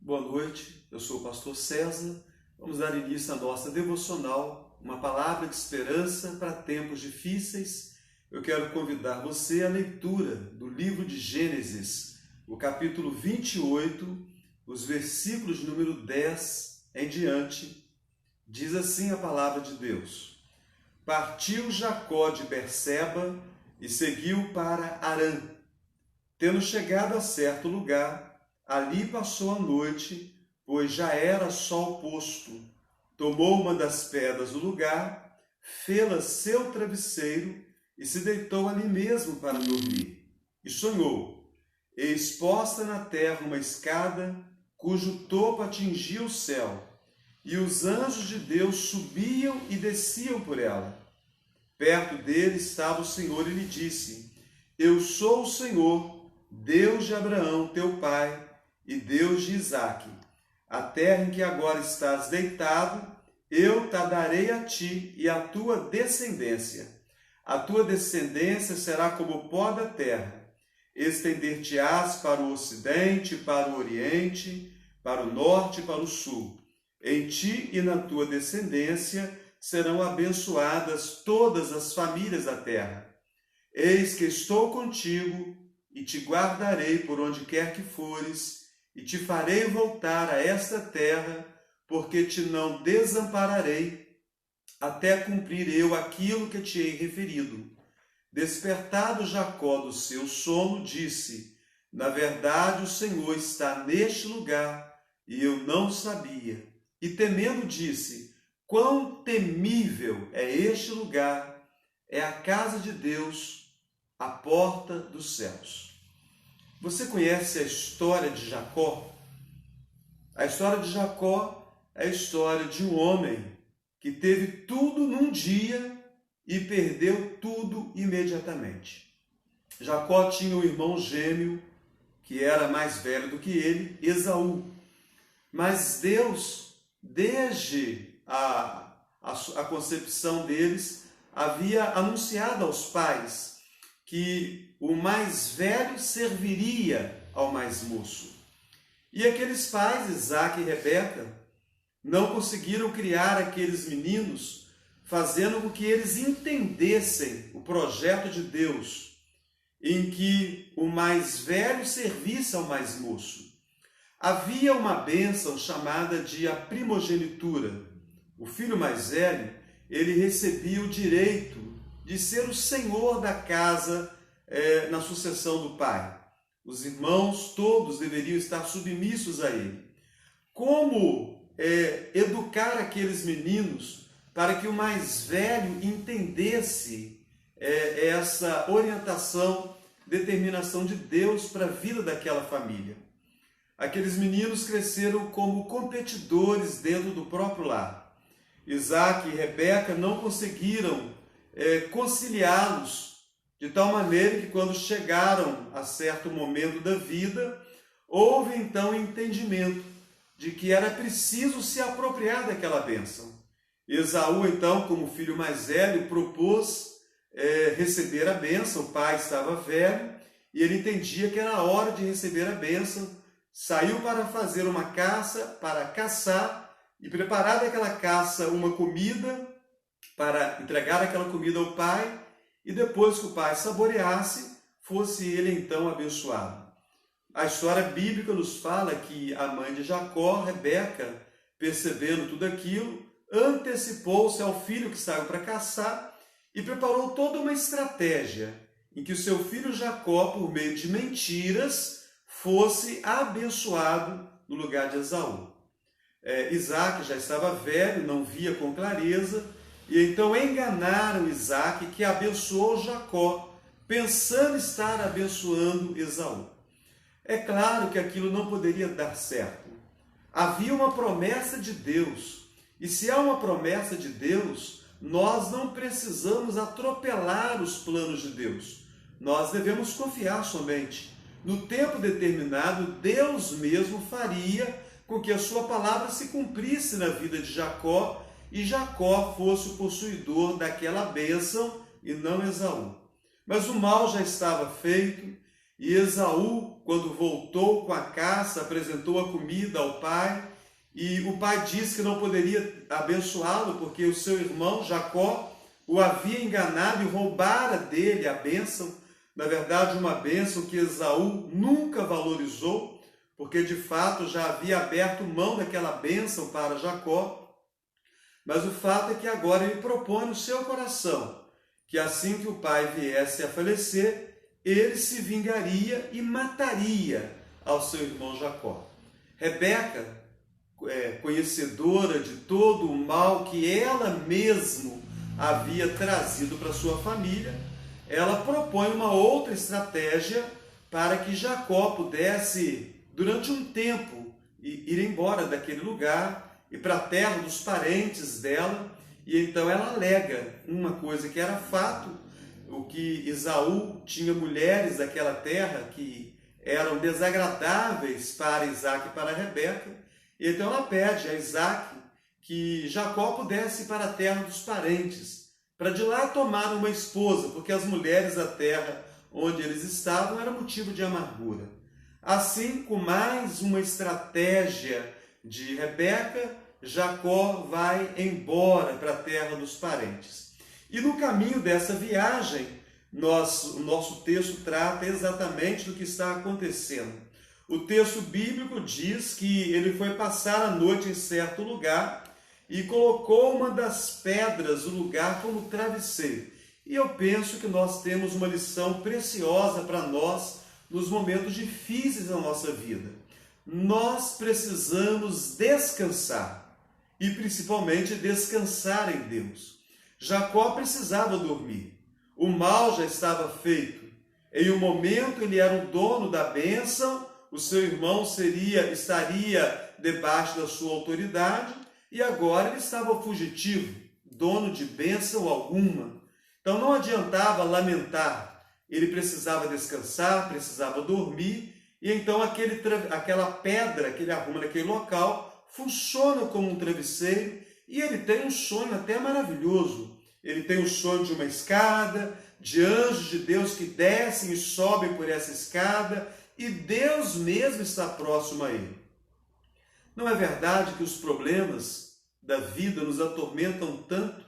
Boa noite, eu sou o pastor César. Vamos dar início à nossa devocional, uma palavra de esperança para tempos difíceis. Eu quero convidar você à leitura do livro de Gênesis, o capítulo 28, os versículos de número 10 em diante. Diz assim a palavra de Deus: Partiu Jacó de Berseba e seguiu para Harã. Tendo chegado a certo lugar, ali passou a noite, pois já era sol posto. Tomou uma das pedras do lugar, fê-la seu travesseiro e se deitou ali mesmo para dormir. E sonhou: eis posta na terra uma escada, cujo topo atingia o céu, e os anjos de Deus subiam e desciam por ela. Perto dele estava o Senhor e lhe disse: Eu sou o Senhor, Deus de Abraão, teu pai, e Deus de Isaque. A terra em que agora estás deitado, eu te darei a ti e à tua descendência. A tua descendência será como o pó da terra. Estender-te-ás para o ocidente, para o oriente, para o norte e para o sul. Em ti e na tua descendência serão abençoadas todas as famílias da terra. Eis que estou contigo e te guardarei por onde quer que fores, e te farei voltar a esta terra, porque te não desampararei, até cumprir eu aquilo que te hei referido. Despertado Jacó do seu sono, disse: Na verdade, o Senhor está neste lugar, e eu não sabia. E temendo disse: Quão temível é este lugar! É a casa de Deus, a porta dos céus. Você conhece a história de Jacó? A história de Jacó é a história de um homem que teve tudo num dia e perdeu tudo imediatamente. Jacó tinha um irmão gêmeo que era mais velho do que ele, Esaú. Mas Deus, desde a concepção deles, havia anunciado aos pais que o mais velho serviria ao mais moço. E aqueles pais, Isaque e Rebeca, não conseguiram criar aqueles meninos, fazendo com que eles entendessem o projeto de Deus, em que o mais velho servisse ao mais moço. Havia uma bênção chamada de a primogenitura. O filho mais velho, ele recebia o direito de ser o senhor da casa na sucessão do pai. Os irmãos todos deveriam estar submissos a ele. Como educar aqueles meninos para que o mais velho entendesse essa orientação, determinação de Deus para a vida daquela família? Aqueles meninos cresceram como competidores dentro do próprio lar. Isaque e Rebeca não conseguiram conciliá-los, de tal maneira que quando chegaram a certo momento da vida, houve então entendimento de que era preciso se apropriar daquela bênção. Esaú, então, como filho mais velho, propôs receber a bênção. O pai estava velho e ele entendia que era a hora de receber a bênção. Saiu para fazer uma caça, para caçar, e preparar daquela caça uma comida, para entregar aquela comida ao pai, e depois que o pai saboreasse, fosse ele então abençoado. A história bíblica nos fala que a mãe de Jacó, Rebeca, percebendo tudo aquilo, antecipou-se ao filho que saiu para caçar e preparou toda uma estratégia em que o seu filho Jacó, por meio de mentiras, fosse abençoado no lugar de Esaú. Isaque já estava velho, não via com clareza, e então enganaram Isaque, que abençoou Jacó, pensando estar abençoando Esaú. É claro que aquilo não poderia dar certo. Havia uma promessa de Deus, e se há uma promessa de Deus, nós não precisamos atropelar os planos de Deus. Nós devemos confiar somente. No tempo determinado, Deus mesmo faria com que a sua palavra se cumprisse na vida de Jacó, e Jacó fosse o possuidor daquela bênção e não Esaú. Mas o mal já estava feito, E Esaú, quando voltou com a caça, apresentou a comida ao pai, e o pai disse que não poderia abençoá-lo, porque o seu irmão Jacó o havia enganado e roubara dele a bênção. Na verdade, uma bênção que Esaú nunca valorizou, porque de fato já havia aberto mão daquela bênção para Jacó. Mas o fato é que agora ele propõe no seu coração que assim que o pai viesse a falecer, ele se vingaria e mataria ao seu irmão Jacó. Rebeca, conhecedora de todo o mal que ela mesma havia trazido para sua família, ela propõe uma outra estratégia para que Jacó pudesse, durante um tempo, ir embora daquele lugar e para a terra dos parentes dela. E então ela alega uma coisa que era fato, o que Esaú tinha mulheres daquela terra que eram desagradáveis para Isaac e para Rebeca. E então ela pede a Isaac que Jacó pudesse ir para a terra dos parentes, para de lá tomar uma esposa, porque as mulheres da terra onde eles estavam era motivo de amargura. Assim, com mais uma estratégia de Rebeca, Jacó vai embora para a terra dos parentes. E no caminho dessa viagem, o nosso texto trata exatamente do que está acontecendo. O texto bíblico diz que ele foi passar a noite em certo lugar e colocou uma das pedras do lugar como travesseiro. E eu penso que nós temos uma lição preciosa para nós nos momentos difíceis da nossa vida. Nós precisamos descansar, e principalmente descansar em Deus. Jacó precisava dormir. O mal já estava feito. Em um momento ele era o dono da bênção, o seu irmão estaria debaixo da sua autoridade, e agora ele estava fugitivo, dono de bênção alguma. Então não adiantava lamentar, ele precisava descansar, precisava dormir, e então aquela pedra que ele arruma naquele local funciona como um travesseiro, e ele tem um sonho até maravilhoso. Ele tem o sonho de uma escada, de anjos de Deus que descem e sobem por essa escada, e Deus mesmo está próximo a ele. Não é verdade que os problemas da vida nos atormentam tanto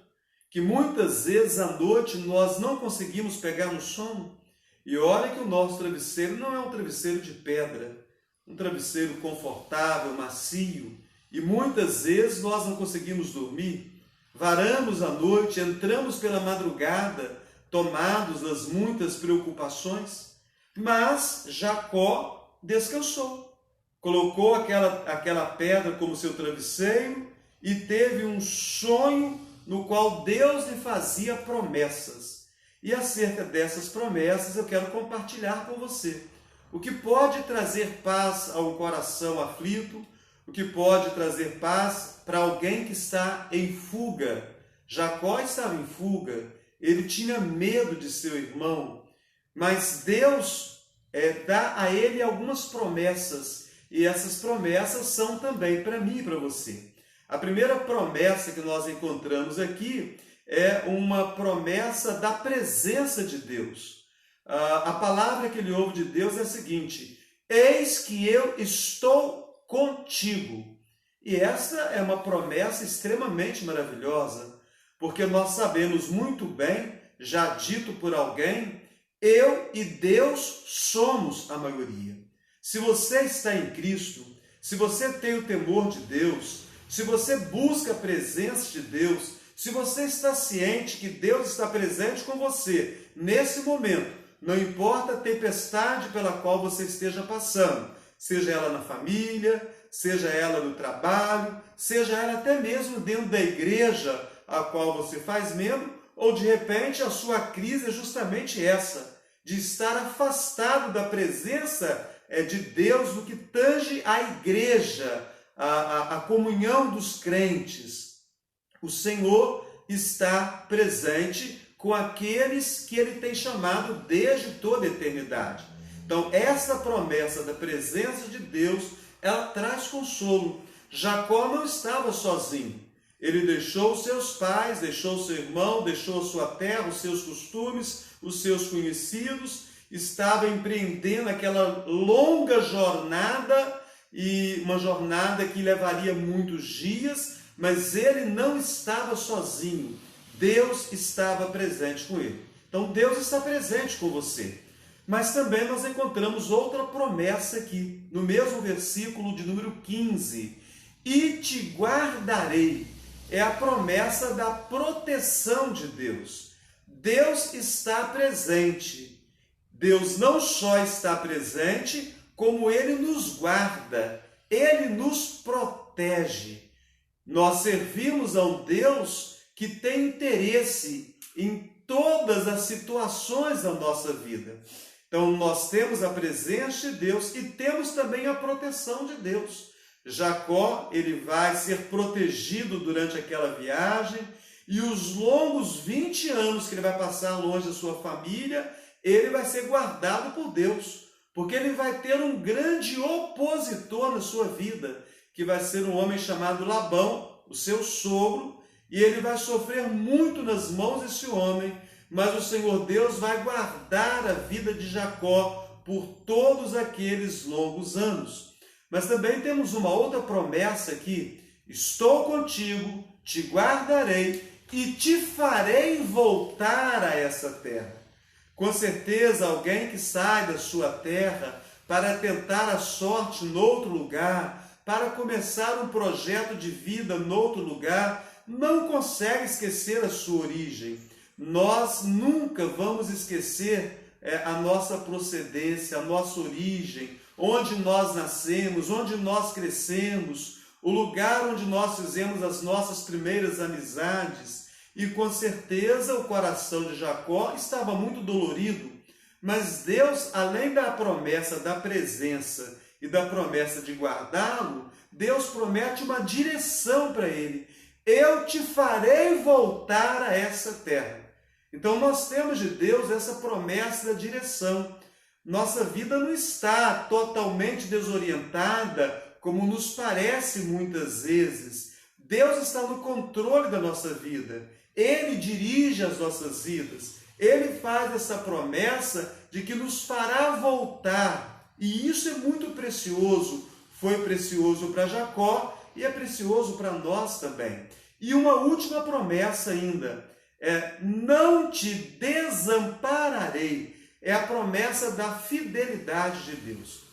que muitas vezes à noite nós não conseguimos pegar no sono? E olha que o nosso travesseiro não é um travesseiro de pedra, um travesseiro confortável, macio, e muitas vezes nós não conseguimos dormir. Varamos a noite, entramos pela madrugada, tomados das muitas preocupações, mas Jacó descansou, colocou aquela pedra como seu travesseiro e teve um sonho no qual Deus lhe fazia promessas. E acerca dessas promessas eu quero compartilhar com você o que pode trazer paz a um coração aflito, o que pode trazer paz para alguém que está em fuga. Jacó estava em fuga, ele tinha medo de seu irmão, mas Deus dá a ele algumas promessas, e essas promessas são também para mim e para você. A primeira promessa que nós encontramos aqui é uma promessa da presença de Deus. A palavra que ele ouve de Deus é a seguinte: eis que eu estou contigo. E essa é uma promessa extremamente maravilhosa, porque nós sabemos muito bem, já dito por alguém, eu e Deus somos a maioria. Se você está em Cristo, se você tem o temor de Deus, se você busca a presença de Deus, se você está ciente que Deus está presente com você nesse momento, não importa a tempestade pela qual você esteja passando, seja ela na família, seja ela no trabalho, seja ela até mesmo dentro da igreja a qual você faz membro, ou de repente a sua crise é justamente essa, de estar afastado da presença de Deus no que tange à igreja, a comunhão dos crentes. O Senhor está presente com aqueles que Ele tem chamado desde toda a eternidade. Então, essa promessa da presença de Deus, ela traz consolo. Jacó não estava sozinho. Ele deixou os seus pais, deixou o seu irmão, deixou a sua terra, os seus costumes, os seus conhecidos, estava empreendendo aquela longa jornada, e uma jornada que levaria muitos dias, mas ele não estava sozinho. Deus estava presente com ele. Então Deus está presente com você. Mas também nós encontramos outra promessa aqui, no mesmo versículo de número 15. E te guardarei. É a promessa da proteção de Deus. Deus está presente. Deus não só está presente, como Ele nos guarda. Ele nos protege. Nós servimos a um Deus que tem interesse em todas as situações da nossa vida. Então, nós temos a presença de Deus e temos também a proteção de Deus. Jacó, ele vai ser protegido durante aquela viagem, e os longos 20 anos que ele vai passar longe da sua família, ele vai ser guardado por Deus, porque ele vai ter um grande opositor na sua vida, que vai ser um homem chamado Labão, o seu sogro, e ele vai sofrer muito nas mãos desse homem, mas o Senhor Deus vai guardar a vida de Jacó por todos aqueles longos anos. Mas também temos uma outra promessa aqui: estou contigo, te guardarei e te farei voltar a essa terra. Com certeza, alguém que sai da sua terra para tentar a sorte noutro lugar, para começar um projeto de vida noutro lugar, não consegue esquecer a sua origem. Nós nunca vamos esquecer a nossa procedência, a nossa origem, onde nós nascemos, onde nós crescemos, o lugar onde nós fizemos as nossas primeiras amizades. E com certeza o coração de Jacó estava muito dolorido, mas Deus, além da promessa da presença e da promessa de guardá-lo, Deus promete uma direção para ele. Eu te farei voltar a essa terra. Então nós temos de Deus essa promessa da direção. Nossa vida não está totalmente desorientada, como nos parece muitas vezes. Deus está no controle da nossa vida. Ele dirige as nossas vidas. Ele faz essa promessa de que nos fará voltar. E isso é muito precioso. Foi precioso para Jacó e é precioso para nós também. E uma última promessa ainda. Não te desampararei. É a promessa da fidelidade de Deus.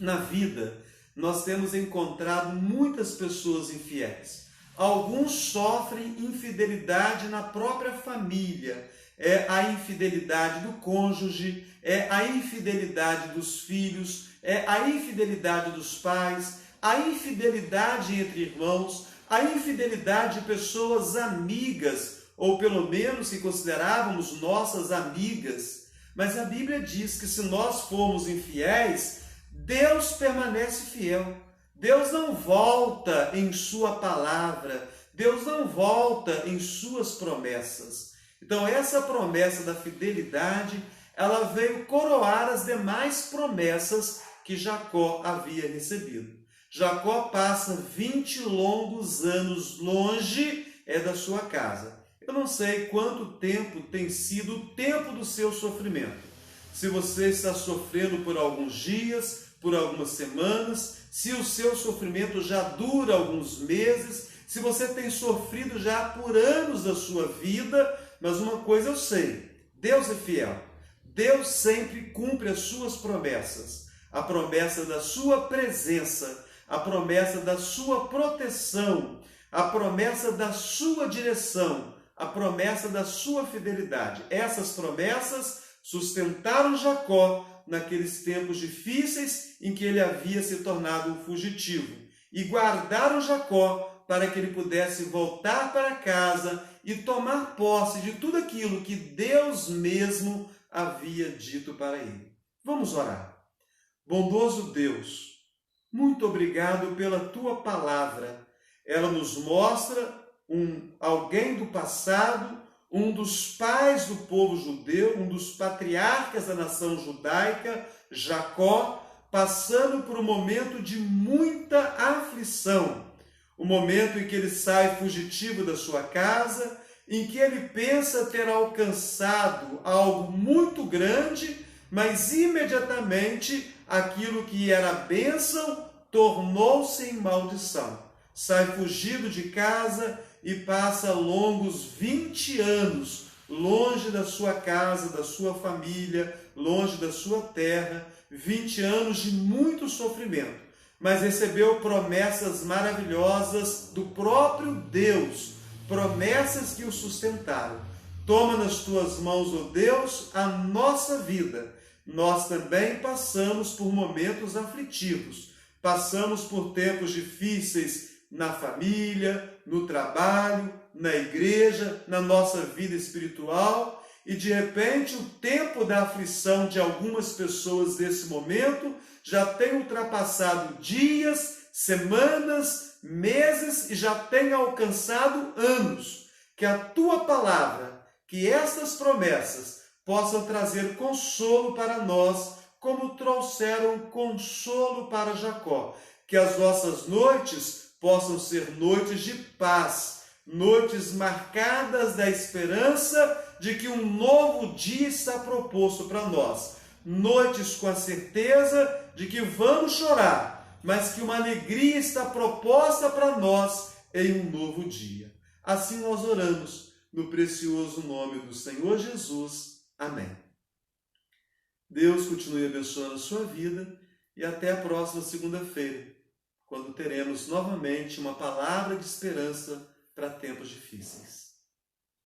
Na vida, nós temos encontrado muitas pessoas infiéis. Alguns sofrem infidelidade na própria família. É a infidelidade do cônjuge, é a infidelidade dos filhos, é a infidelidade dos pais, a infidelidade entre irmãos, a infidelidade de pessoas amigas, ou pelo menos que considerávamos nossas amigas. Mas a Bíblia diz que se nós formos infiéis, Deus permanece fiel. Deus não volta em sua palavra, Deus não volta em suas promessas. Então essa promessa da fidelidade, ela veio coroar as demais promessas que Jacó havia recebido. Jacó passa 20 longos anos longe da sua casa. Eu não sei quanto tempo tem sido o tempo do seu sofrimento. Se você está sofrendo por alguns dias, por algumas semanas, se o seu sofrimento já dura alguns meses, se você tem sofrido já por anos da sua vida, mas uma coisa eu sei, Deus é fiel. Deus sempre cumpre as suas promessas. A promessa da sua presença, a promessa da sua proteção, a promessa da sua direção, a promessa da sua fidelidade. Essas promessas sustentaram Jacó naqueles tempos difíceis em que ele havia se tornado um fugitivo, e guardaram Jacó para que ele pudesse voltar para casa e tomar posse de tudo aquilo que Deus mesmo havia dito para ele. Vamos orar. Bondoso Deus, muito obrigado pela tua palavra. Ela nos mostra alguém do passado, um dos pais do povo judeu, um dos patriarcas da nação judaica, Jacó, passando por um momento de muita aflição, o momento em que ele sai fugitivo da sua casa, em que ele pensa ter alcançado algo muito grande, mas imediatamente aquilo que era bênção tornou-se em maldição. Sai fugido de casa e passa longos 20 anos longe da sua casa, da sua família, longe da sua terra, 20 anos de muito sofrimento, mas recebeu promessas maravilhosas do próprio Deus, promessas que o sustentaram. Toma nas tuas mãos, ó Deus, a nossa vida. Nós também passamos por momentos aflitivos, passamos por tempos difíceis na família, no trabalho, na igreja, na nossa vida espiritual, e de repente o tempo da aflição de algumas pessoas nesse momento já tem ultrapassado dias, semanas, meses e já tem alcançado anos. Que a tua palavra, que estas promessas possam trazer consolo para nós, como trouxeram consolo para Jacó. Que as nossas noites possam ser noites de paz, noites marcadas da esperança de que um novo dia está proposto para nós. Noites com a certeza de que vamos chorar, mas que uma alegria está proposta para nós em um novo dia. Assim nós oramos, no precioso nome do Senhor Jesus. Amém. Deus continue abençoando a sua vida e até a próxima segunda-feira, quando teremos novamente uma palavra de esperança para tempos difíceis.